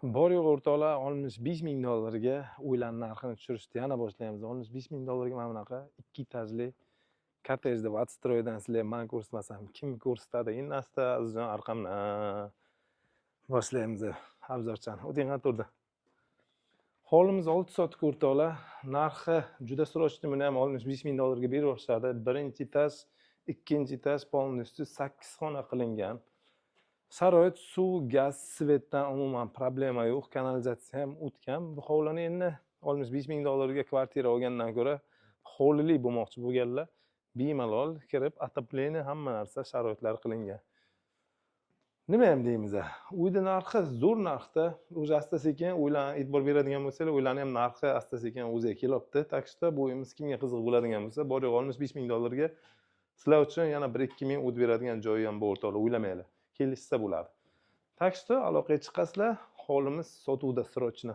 Bor yo'q o'rtoqlar, 65 ming dollarga uylarning narxini tushirishni yana boshlaymiz. 65 ming dollarga mana bunaqa 2 etajli kottejni в отстройdan sizlar men ko'rsatmasam kim ko'rsatadi? Innasida azizjon arqamdan boshlaymiz obzorchani. O'ting turdi. Hovlimiz 6 sotik o'rtoqlar. Narxi juda срочный, buni ham 65 ming dollarga beraverishadi. Birinchi etaj, ikkinchi etaj полностью 8 xona qilingan. Sharoit suv, gaz, svetdan umuman problema yo'q. Kanalizatsiya ham o'tgan. Bu hovlini endi 65 ming dollarga kvartira olgandan ko'ra hovlili bo'lmoqchi bo'lganlar bemalol kirib, отопление hamma narsa sharoitlar qilingan. Nima ham deymiz? Uyni narxi zo'r narxda. O'zi asta-sekin uylarga e'tibor beradigan bo'lsangiz, uylarning ham narxi asta-sekin o'ziga kelyapti. Tak что bu uyimiz kimga qiziq bo'ladigan bo'lsa, bor yo'q 65 ming dollarga sizlar uchun yana 1-2 ming o't beradigan joyi ham bor o'rtoqlar, o'ylamanglar. Kelishsa bo'ladi. Tak что aloqaga chiqasizlar, hovlimiz sotuvda срочно.